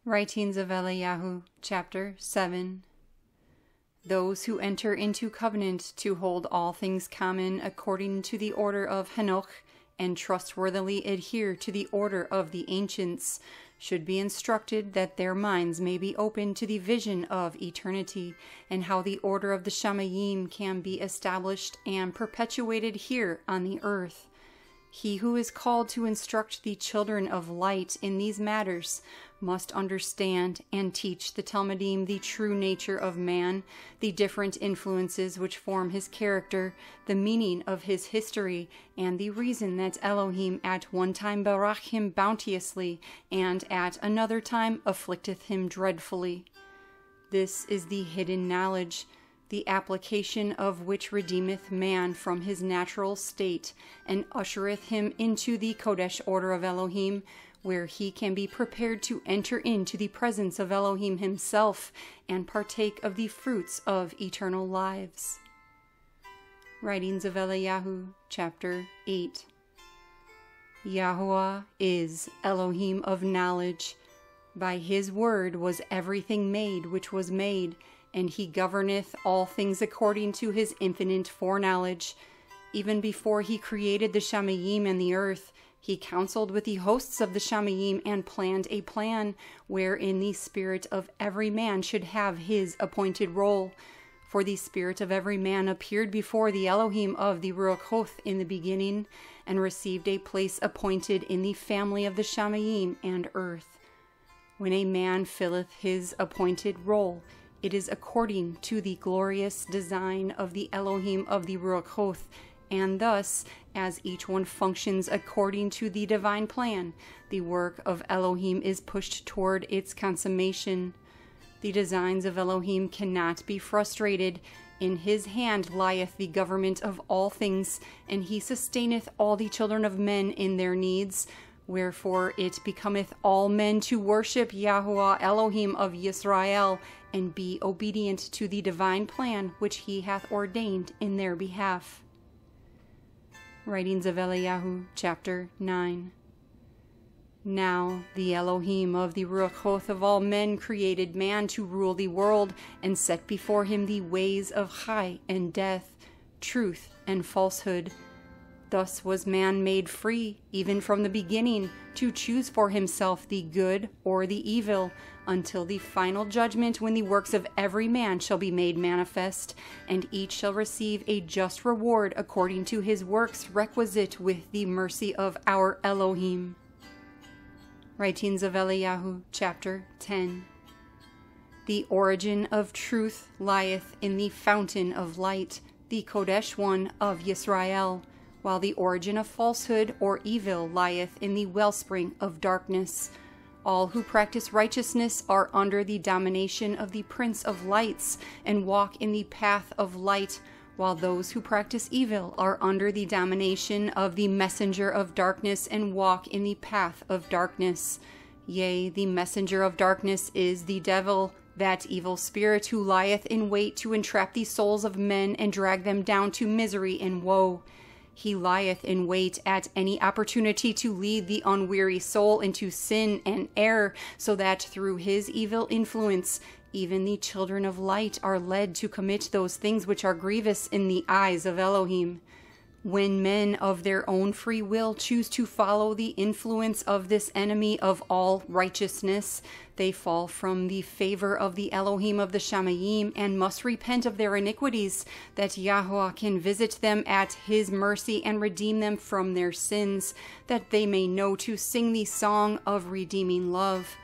Writings of Eliyahu, chapter 7. Those who enter into covenant to hold all things common according to the order of Henoch, and trustworthily adhere to the order of the ancients, should be instructed that their minds may be open to the vision of eternity, and how the order of the Shamayim can be established and perpetuated here on the earth. He who is called to instruct the children of light in these matters must understand and teach the Talmudim the true nature of man, the different influences which form his character, the meaning of his history, and the reason that Elohim at one time berakah him bounteously, and at another time afflicteth him dreadfully. This is the hidden knowledge, the application of which redeemeth man from his natural state, and ushereth him into the Kodesh order of Elohim, where he can be prepared to enter into the presence of Elohim himself, and partake of the fruits of eternal lives. Writings of Eliyahu, chapter 8. Yahweh is Elohim of knowledge. By his word was everything made which was made, and he governeth all things according to his infinite foreknowledge. Even before he created the Shamayim and the earth, he counseled with the hosts of the Shamayim and planned a plan wherein the spirit of every man should have his appointed role. For the spirit of every man appeared before the Elohim of the Ruah Ha'Qodesh in the beginning, and received a place appointed in the family of the Shamayim and earth. When a man filleth his appointed role, it is according to the glorious design of the Elohim of the Ruah Ha'Qodesh, and thus, as each one functions according to the divine plan, the work of Elohim is pushed toward its consummation. The designs of Elohim cannot be frustrated. In his hand lieth the government of all things, and he sustaineth all the children of men in their needs. Wherefore it becometh all men to worship Yahweh Elohim of Yisrael, and be obedient to the divine plan which he hath ordained in their behalf. Writings of Eliyahu, chapter 9. Now the Elohim of the Ruah Ha'Qodesh of all men created man to rule the world, and set before him the ways of chai and death, truth and falsehood. Thus was man made free, even from the beginning, to choose for himself the good or the evil, until the final judgment, when the works of every man shall be made manifest, and each shall receive a just reward according to his works requisite with the mercy of our Elohim. Writings of Eliyahu, chapter 10. The origin of truth lieth in the fountain of light, the Kodesh one of Yisrael, while the origin of falsehood or evil lieth in the wellspring of darkness. All who practice righteousness are under the domination of the Prince of Lights, and walk in the path of light, while those who practice evil are under the domination of the messenger of darkness, and walk in the path of darkness. Yea, the messenger of darkness is the devil, that evil spirit who lieth in wait to entrap the souls of men and drag them down to misery and woe. He lieth in wait at any opportunity to lead the unweary soul into sin and error, so that through his evil influence even the children of light are led to commit those things which are grievous in the eyes of Elohim. When men of their own free will choose to follow the influence of this enemy of all righteousness, they fall from the favor of the Elohim of the Shamayim, and must repent of their iniquities, that Yahweh can visit them at his mercy and redeem them from their sins, that they may know to sing the song of redeeming love.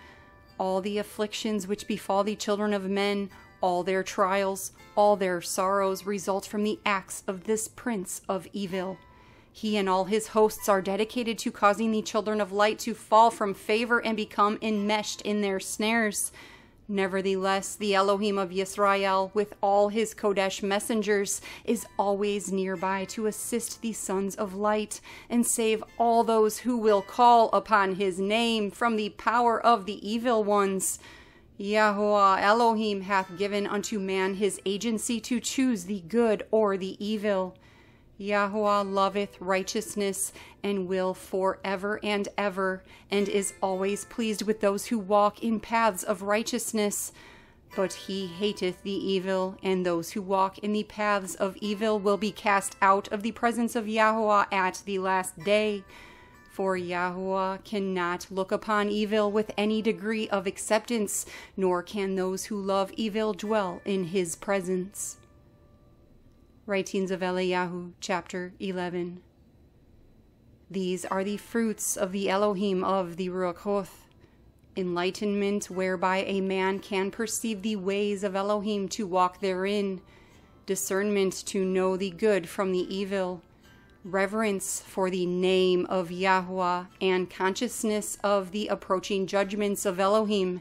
All the afflictions which befall the children of men, all their trials, all their sorrows result from the acts of this prince of evil. He and all his hosts are dedicated to causing the children of light to fall from favor and become enmeshed in their snares. Nevertheless, the Elohim of Yisrael, with all his Kodesh messengers, is always nearby to assist the sons of light, and save all those who will call upon his name from the power of the evil ones. Yahweh Elohim hath given unto man his agency to choose the good or the evil. Yahweh loveth righteousness, and will forever and ever, and is always pleased with those who walk in paths of righteousness. But he hateth the evil, and those who walk in the paths of evil will be cast out of the presence of Yahweh at the last day. For Yahweh cannot look upon evil with any degree of acceptance, nor can those who love evil dwell in his presence. Writings of Eliyahu, chapter 11. These are the fruits of the Elohim of the Ruah Ha'Qodesh. Enlightenment whereby a man can perceive the ways of Elohim to walk therein, discernment to know the good from the evil, reverence for the name of Yahweh, and consciousness of the approaching judgments of Elohim,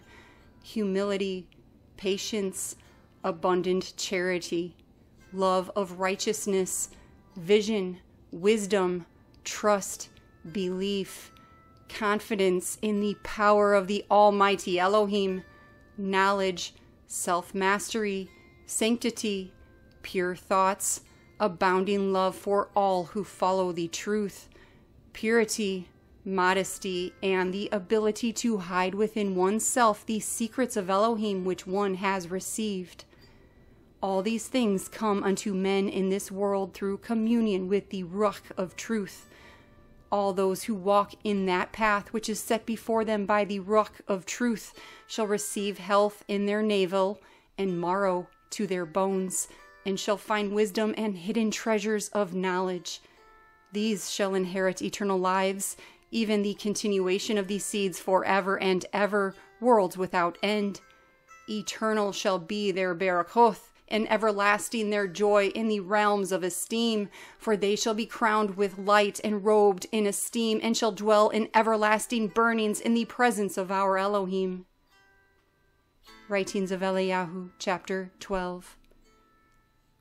humility, patience, abundant charity, love of righteousness, vision, wisdom, trust, belief, confidence in the power of the Almighty Elohim, knowledge, self-mastery, sanctity, pure thoughts, abounding love for all who follow the truth, purity, modesty, and the ability to hide within oneself the secrets of Elohim which one has received. All these things come unto men in this world through communion with the Ruach of truth. All those who walk in that path which is set before them by the Ruach of truth shall receive health in their navel and marrow to their bones, and shall find wisdom and hidden treasures of knowledge. These shall inherit eternal lives, even the continuation of these seeds forever and ever, worlds without end. Eternal shall be their berakah, and everlasting their joy in the realms of esteem, for they shall be crowned with light and robed in esteem, and shall dwell in everlasting burnings in the presence of our Elohim. Writings of Eliyahu, chapter 12.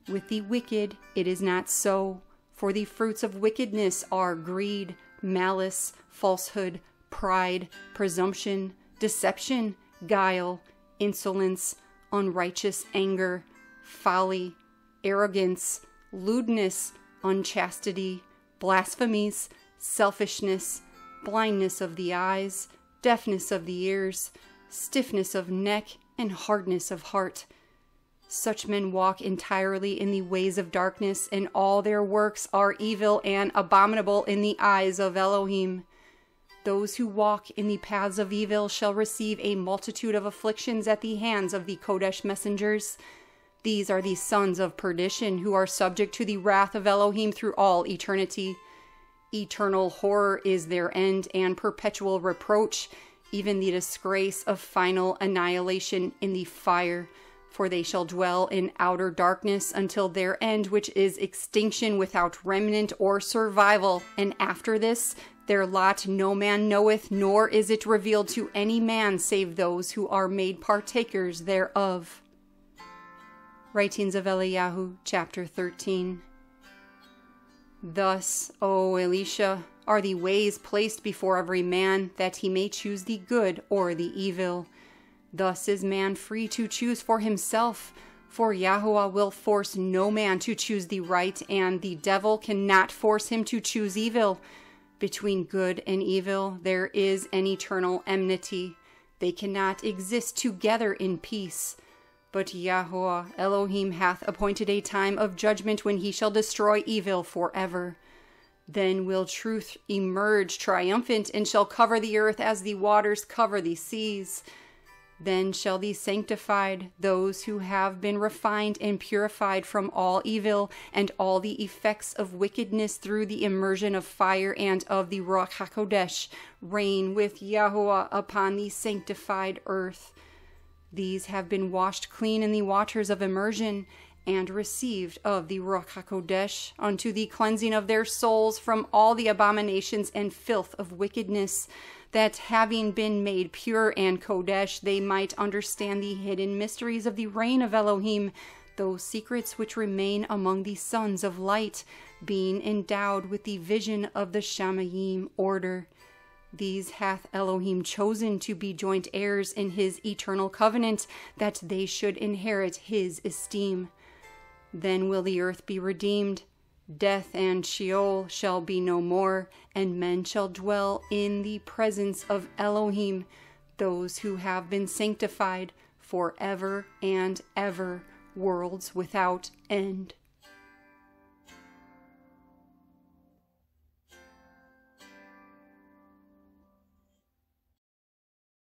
With the wicked it is not so, for the fruits of wickedness are greed, malice, falsehood, pride, presumption, deception, guile, insolence, unrighteous anger, folly, arrogance, lewdness, unchastity, blasphemies, selfishness, blindness of the eyes, deafness of the ears, stiffness of neck, and hardness of heart. Such men walk entirely in the ways of darkness, and all their works are evil and abominable in the eyes of Elohim. Those who walk in the paths of evil shall receive a multitude of afflictions at the hands of the Kodesh messengers. These are the sons of perdition, who are subject to the wrath of Elohim through all eternity. Eternal horror is their end, and perpetual reproach, even the disgrace of final annihilation in the fire. For they shall dwell in outer darkness until their end, which is extinction without remnant or survival. And after this, their lot no man knoweth, nor is it revealed to any man save those who are made partakers thereof. Writings of Eliyahu, chapter 13. Thus, O Elisha, are the ways placed before every man, that he may choose the good or the evil. Thus is man free to choose for himself, for Yahweh will force no man to choose the right, and the devil cannot force him to choose evil. Between good and evil there is an eternal enmity. They cannot exist together in peace. But Yahweh Elohim hath appointed a time of judgment when he shall destroy evil forever. Then will truth emerge triumphant, and shall cover the earth as the waters cover the seas. Then shall the sanctified, those who have been refined and purified from all evil and all the effects of wickedness through the immersion of fire and of the Ruah Ha'Qodesh, reign with Yahweh upon the sanctified earth. These have been washed clean in the waters of immersion, and received of the Ruah Ha'Qodesh unto the cleansing of their souls from all the abominations and filth of wickedness, that having been made pure and Kodesh, they might understand the hidden mysteries of the reign of Elohim, those secrets which remain among the sons of light, being endowed with the vision of the Shamayim order. These hath Elohim chosen to be joint heirs in his eternal covenant, that they should inherit his esteem. Then will the earth be redeemed, Death and Sheol shall be no more, and men shall dwell in the presence of Elohim, those who have been sanctified forever and ever, worlds without end.